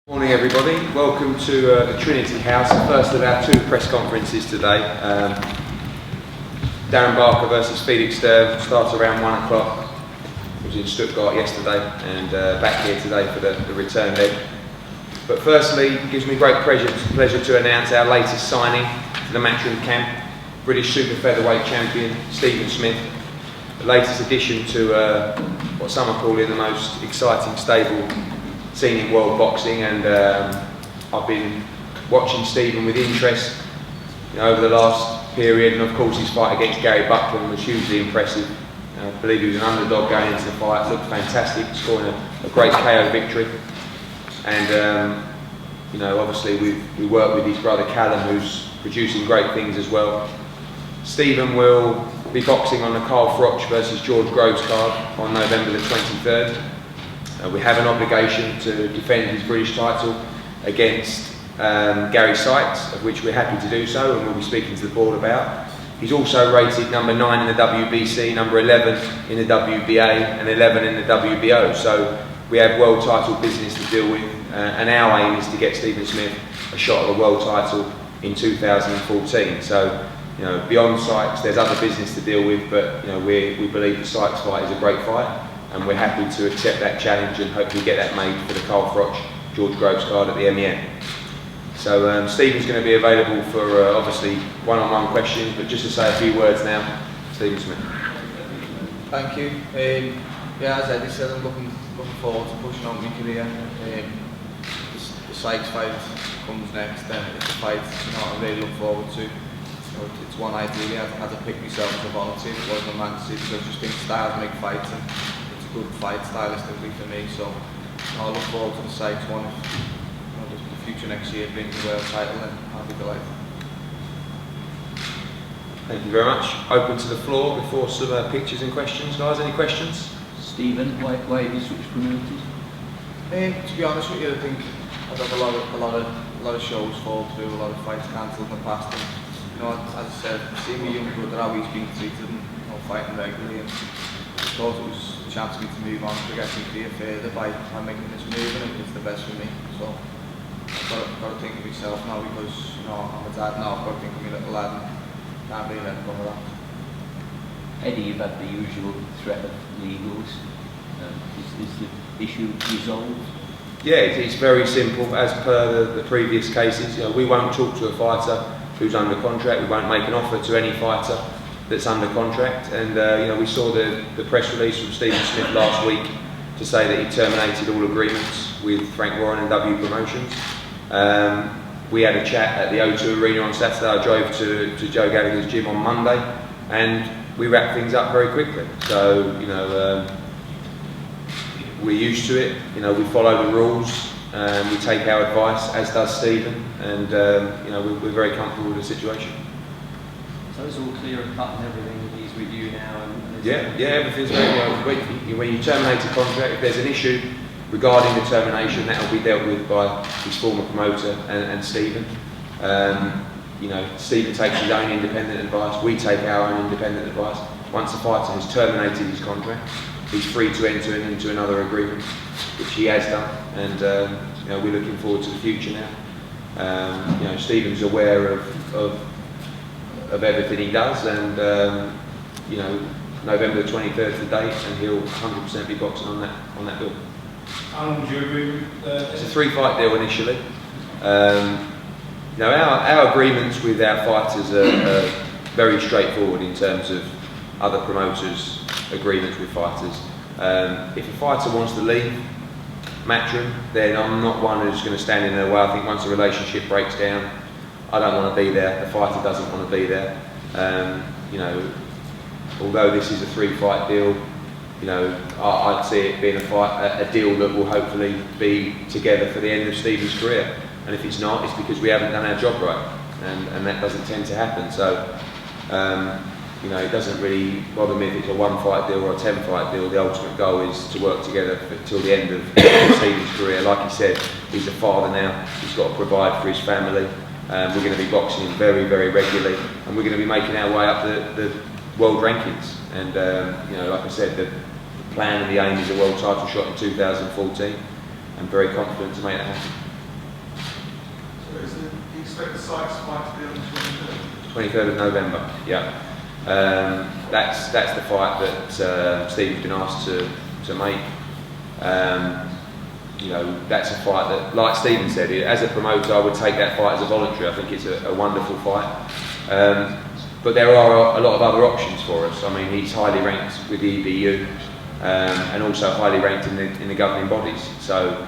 Morning everybody, welcome to the Trinity House, the first of our two press conferences today. Darren Barker versus Felix Sturm starts around 1 o'clock. I was in Stuttgart yesterday and back here today for the return leg. But firstly, it gives me great pleasure to announce our latest signing to the Matchroom camp, British super featherweight champion Stephen Smith, the latest addition to what some are calling the most exciting stable seen in world boxing, and I've been watching Stephen with interest over the last period, and of course his fight against Gary Buckland was hugely impressive. I believe he was an underdog going into the fight, looked fantastic, scoring a great KO victory. And obviously we work with his brother Callum, who's producing great things as well. Stephen will be boxing on the Carl Froch versus George Groves card on November the 23rd. We have an obligation to defend his British title against Gary Sykes, of which we're happy to do so, and we'll be speaking to the board about. He's also rated number 9 in the WBC, number 11 in the WBA, and 11 in the WBO. So we have world title business to deal with, and our aim is to get Stephen Smith a shot at the world title in 2014. So beyond Sykes, there's other business to deal with, but we believe the Sykes fight is a great fight, and we're happy to accept that challenge and hopefully get that made for the Carl Froch George Groves card at the MEN. So Stephen's going to be available for obviously one-on-one questions, but just to say a few words now, Stephen Smith. Thank you. As Eddie said, I'm looking forward to pushing on my career. The Sykes fight comes next, and it's a fight I really look forward to. It's one ideally I had to pick myself as a volunteer. It wasn't a man to see, because I just think styles make fights, and it's a good fight stylistically for me. So I look forward to the Sykes one. If the future next year brings the world title, then I'll be delighted. Thank you very much. Open to the floor before some pictures and questions, guys. Any questions? Stephen, why have you switched promoters? To be honest with you, I think I've had a lot of shows fall through, a lot of fights cancelled in the past. And, as I said, seeing my young brother how he's been treated and fighting regularly, and I thought it was a chance for me to move on, to get my career further by making this move, and it's the best for me. So I've got to think of myself now, because I'm a dad now. I've got to think of my little lad, and can't really let go of that. Eddie, you've had the usual threat of legals. Is the issue resolved? Yeah, it's very simple. As per the previous cases, we won't talk to a fighter who's under contract. We won't make an offer to any fighter that's under contract. And we saw the press release from Stephen Smith last week to say that he terminated all agreements with Frank Warren and W Promotions. We had a chat at the O2 Arena on Saturday. I drove to Joe Gallagher's gym on Monday, and we wrapped things up very quickly. So we're used to it. We follow the rules. We take our advice, as does Stephen, and we're very comfortable with the situation. So it's all clear and cut and everything, he's with you now? Everything's very when you terminate a contract, if there's an issue regarding the termination, that will be dealt with by his former promoter and Stephen. Stephen takes his own independent advice, we take our own independent advice. Once a fighter has terminated his contract, he's free to enter into another agreement, which he has done, and we're looking forward to the future now. Stephen's aware of everything he does, and November the 23rd is the date, and he'll 100% be boxing on that bill. How long was your agreement? It's a 3-fight deal initially. Our agreements with our fighters are very straightforward in terms of other promoters' agreements with fighters. If a fighter wants to leave Matchroom, then I'm not one who's going to stand in their way. I think once a relationship breaks down, I don't want to be there, the fighter doesn't want to be there. Although this is a 3-fight deal, I'd see it being a deal that will hopefully be together for the end of Stephen's career. And if it's not, it's because we haven't done our job right, and that doesn't tend to happen. So it doesn't really bother me if it's a 1-fight deal or a 10-fight deal. The ultimate goal is to work together till the end of Stephen's career. Like he said, he's a father now, he's got to provide for his family. We're going to be boxing very, very regularly, and we're going to be making our way up the world rankings. And like I said, the plan and the aim is a world title shot in 2014. I'm very confident to make that happen. So is it, you expect the Sykes fight to be on the 23rd? 23rd of November, yeah. That's the fight that Stephen's been asked to make. You know, that's a fight that, like Stephen said, as a promoter I would take that fight as a voluntary. I think it's a wonderful fight. But there are a lot of other options for us. I mean, he's highly ranked with the EBU and also highly ranked in the governing bodies. So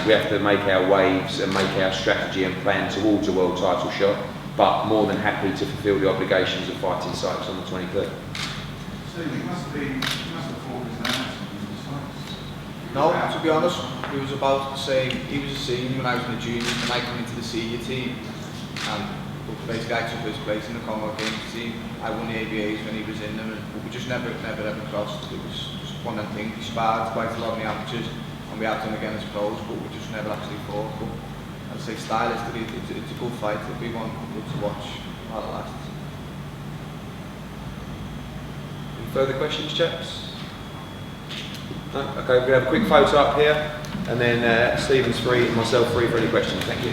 we have to make our waves and make our strategy and plan towards a world title shot, but more than happy to fulfil the obligations of fighting Sykes on the 23rd. So you must have fought his announcement in the Sykes. No, to be honest, he was about the same. He was a senior when I was in the juniors, and I came into the senior team. And basically, I took his place in the Congo Games team. I won the ABAs when he was in them, and we just never ever crossed. It was just one of the things. We sparred quite a lot in the amateurs, and we had done again as pros, but we just never actually fought. But I'd say stylistically, it's a good fight. It'll be one good to watch while it lasts. Any further questions, chaps? No? Okay, we're going to have a quick photo up here, and then Stephen's free and myself free for any questions. Thank you.